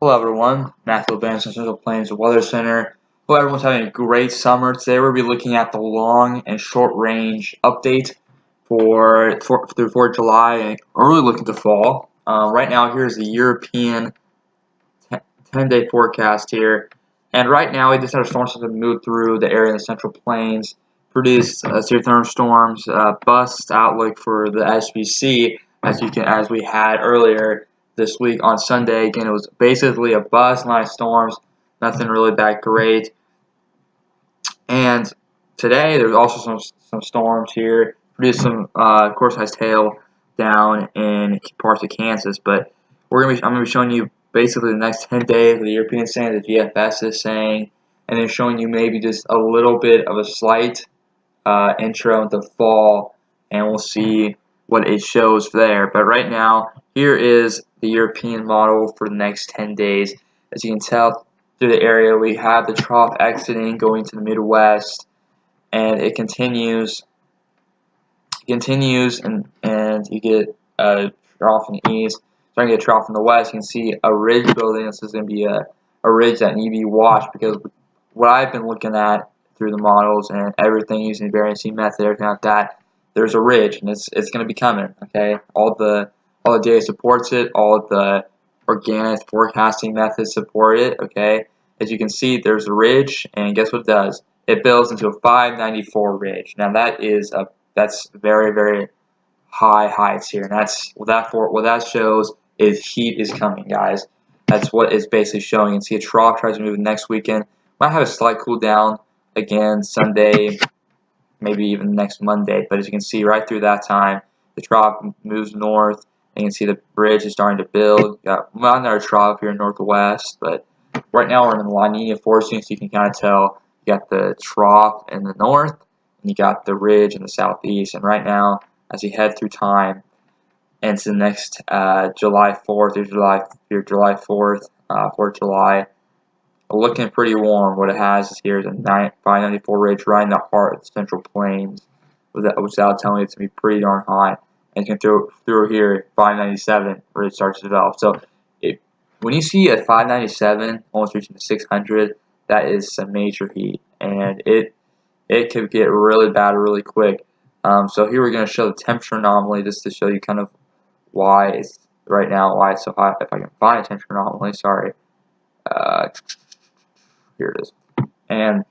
Hello everyone, Matthew Benson, Central Plains Weather Center. Hope everyone's having a great summer. Today we'll be looking at the long and short range update for July and early look into fall. Right now here's the European 10-day forecast here. And right now we just had a storm system move through the area in the Central Plains, produced severe thunderstorms, bust outlook for the SPC as we had earlier this week on Sunday. Again, it was basically a bust, line of storms, nothing really that great. And today there's also some storms here, produced some of course has hail down in parts of Kansas. But I'm gonna be showing you basically the next 10 days of the European standard, the GFS is saying, and then showing you maybe just a little bit of a slight intro into fall, and we'll see what it shows there. But right now, here is the European model for the next 10 days. As you can tell through the area, we have the trough exiting, going to the Midwest, and it continues, and you get a trough in the east, starting to get a trough in the west. You can see a ridge building. This is going to be a ridge that needs to be watched, because what I've been looking at through the models and everything using the variancy method, everything like that, there's a ridge, and it's going to be coming. Okay, all the data supports it, all the organic forecasting methods support it. Okay, as you can see, there's a ridge, and guess what it does? It builds into a 594 ridge. Now that's very, very high heights here, and that's what that shows is heat is coming, guys. That's what it's basically showing. You can see a trough tries to move next weekend. Might have a slight cool down again Sunday, maybe even next Monday. But as you can see, right through that time, the trough moves north, and you can see the bridge is starting to build. You got another trough here in northwest, but right now we're in the La Nina forcing, so you can kind of tell you got the trough in the north, and you got the ridge in the southeast. And right now, as you head through time, and to the next July 4th or July 4th, 4th July, looking pretty warm. What it has is here is a 594 ridge right in the heart of the Central Plains, without telling you it's going to be pretty darn hot. And you can through here, 597 ridge starts to develop. So when you see a 597 almost reaching the 600, that is some major heat, and it could get really bad really quick. So here we're going to show the temperature anomaly, just to show you kind of why it's right now, why it's so hot. If I can find a temperature anomaly, sorry. Here it is. And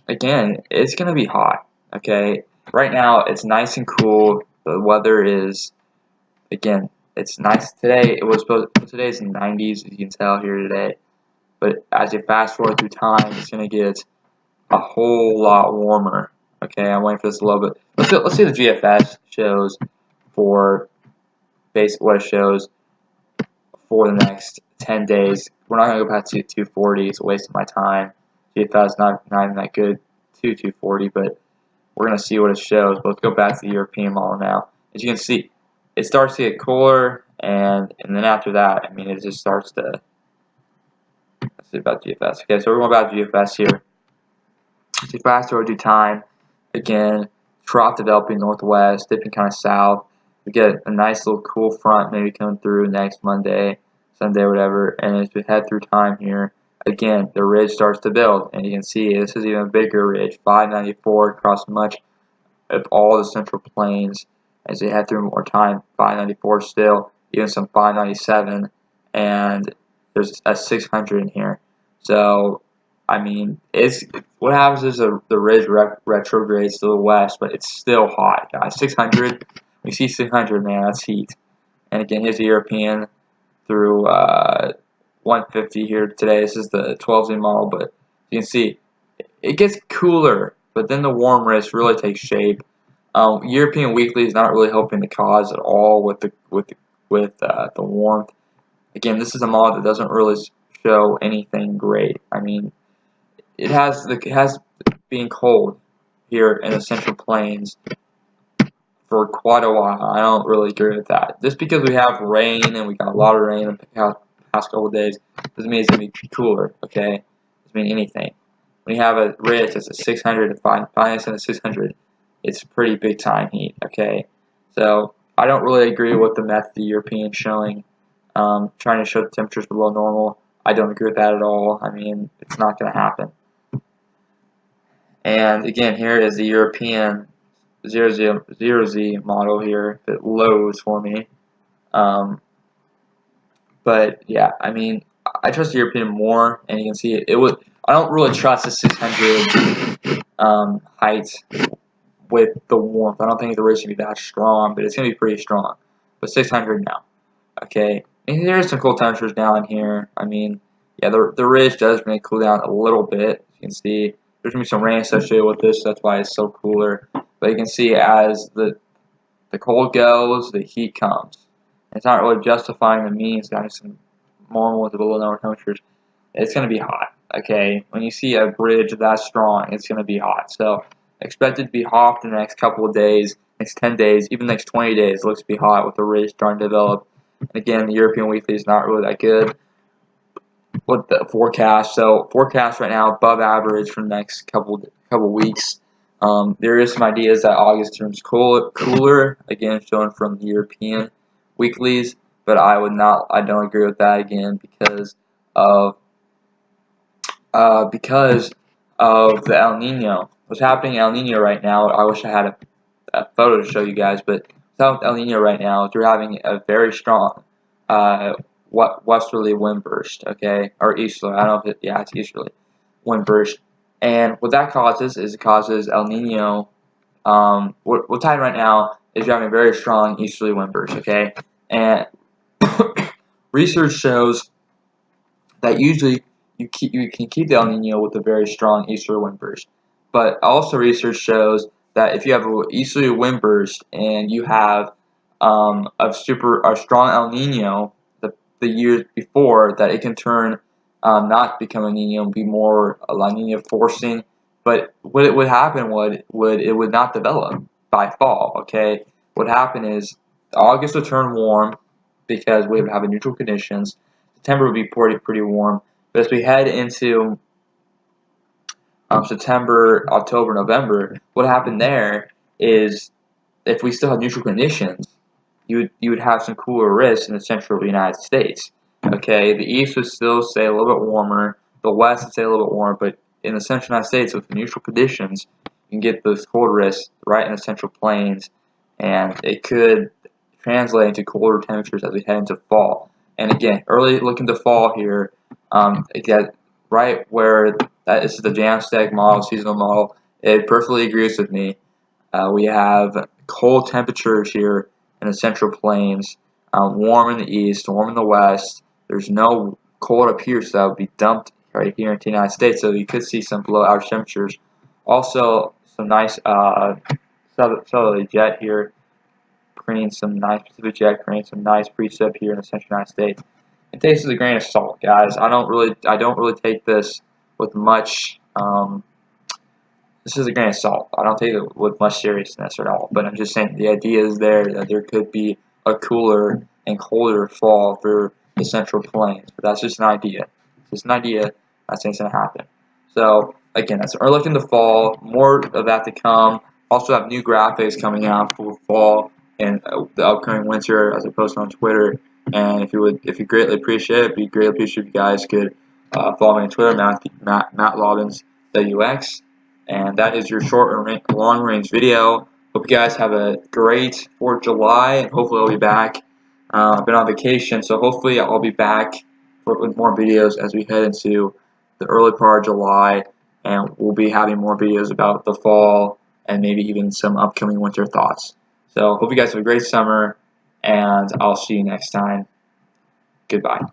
again, it's going to be hot. Okay, right now it's nice and cool. The weather is, again, it's nice today. Today's in the 90s, as you can tell here today. But as you fast forward through time, it's going to get a whole lot warmer. Okay, I'm waiting for this a little bit. Let's see the GFS shows for basically what it shows for the next 10 days. We're not going to go past 240. It's a waste of my time. GFS not even that good to 240, but we're going to see what it shows. But let's go back to the European model now. As you can see, it starts to get cooler, and then after that, I mean, it just starts to. Let's see about GFS. Okay, so we're going about GFS here. As you fast forward through time, again, trough developing northwest, dipping kind of south. We get a nice little cool front maybe coming through next Monday, Sunday, whatever. And as we head through time here, again, the ridge starts to build, and you can see this is even a bigger ridge, 594 across much of all the Central Plains. As you head through more time, 594 still, even some 597, and there's a 600 in here. So, I mean, what happens is the ridge retrogrades to the west, but it's still hot, guys. 600, we see 600, man, that's heat. And again, here's the European through 150 here today. This is the 12Z model, but you can see it gets cooler, but then the warm wrist really takes shape. European weekly is not really helping the cause at all with the warmth. Again, this is a model that doesn't really show anything great. I mean, it has being cold here in the Central Plains for quite a while. I don't really agree with that. Just because we have rain, and we got a lot of rain in the past couple of days, doesn't mean it's going to be cooler, okay? Doesn't mean anything. When you have a ridge that's a 600 to 597 to 600, it's pretty big time heat, okay? So I don't really agree with the method the European showing, trying to show the temperatures below normal. I don't agree with that at all. I mean, it's not going to happen. And again, here is the European 0Z model here that loads for me. But yeah, I mean, I trust the European more, and you can see it was. I don't really trust the 600 height with the warmth. I don't think the ridge is going to be that strong, but it's going to be pretty strong. But 600 now. Okay, and there's some cool temperatures down here. I mean, yeah, the ridge does make it cool down a little bit. You can see there's gonna be some rain associated with this, so that's why it's so cooler. But you can see as the cold goes, the heat comes. It's not really justifying the means down to some normal with the below normal temperatures. It's gonna be hot. Okay, when you see a bridge that strong, it's gonna be hot. So expect it to be hot for the next couple of days, next 10 days, even the next 20 days. It looks to be hot with the ridge starting to develop. Again, the European weekly is not really that good with the forecast. So forecast right now above average for the next couple weeks. There is some ideas that August turns cooler. Again, shown from the European weeklies, but I don't agree with that again because of the El Nino. What's happening in El Nino right now? I wish I had a photo to show you guys, but South El Nino right now, they're having a very strong westerly wind burst, okay, or easterly. I don't know if it's easterly wind burst, and what that causes is it causes El Nino. What's happening right now is you're having a very strong easterly wind burst, okay, and research shows that usually you can keep the El Nino with a very strong easterly wind burst, but also research shows that if you have an easterly wind burst and you have a strong El Nino the years before, that it can turn not become a Nino and be more a La Nina forcing. But what would happen it would not develop by fall. Okay, what happened is August would turn warm because we would have neutral conditions. September would be pretty warm, but as we head into September, October, November, what happened there is if we still have neutral conditions, you would have some cooler risks in the central United States. Okay, the east would still stay a little bit warmer, the west would stay a little bit warmer, but in the central United States with the neutral conditions, you can get those cold risks right in the central plains, and it could translate into colder temperatures as we head into fall. And again, early look into fall here, again, right where that is the Jamstack model, seasonal model, it perfectly agrees with me. We have cold temperatures here in the central plains, warm in the east, warm in the west. There's no cold up here, so that would be dumped right here into the United States. So you could see some below average temperatures. Also, some nice southerly jet here, creating some nice Pacific jet, creating some nice precip here in the central United States. It takes with a grain of salt, guys. I don't really take this with much. This is a grain of salt. I don't take it with much seriousness at all, but I'm just saying the idea is there that there could be a cooler and colder fall for the central plains. But that's just an idea. It's just an idea. I think it's going to happen. So, again, that's early look in the fall. More of that to come. Also have new graphics coming out for fall and the upcoming winter as I post on Twitter. And if you greatly appreciate it, we greatly appreciate if you guys could follow me on Twitter, Matt Lobbins WX. And that is your short and long range video. Hope you guys have a great 4th of July, and hopefully I'll be back. I've been on vacation, so hopefully I'll be back with more videos as we head into the early part of July, and we'll be having more videos about the fall and maybe even some upcoming winter thoughts. So hope you guys have a great summer, and I'll see you next time. Goodbye.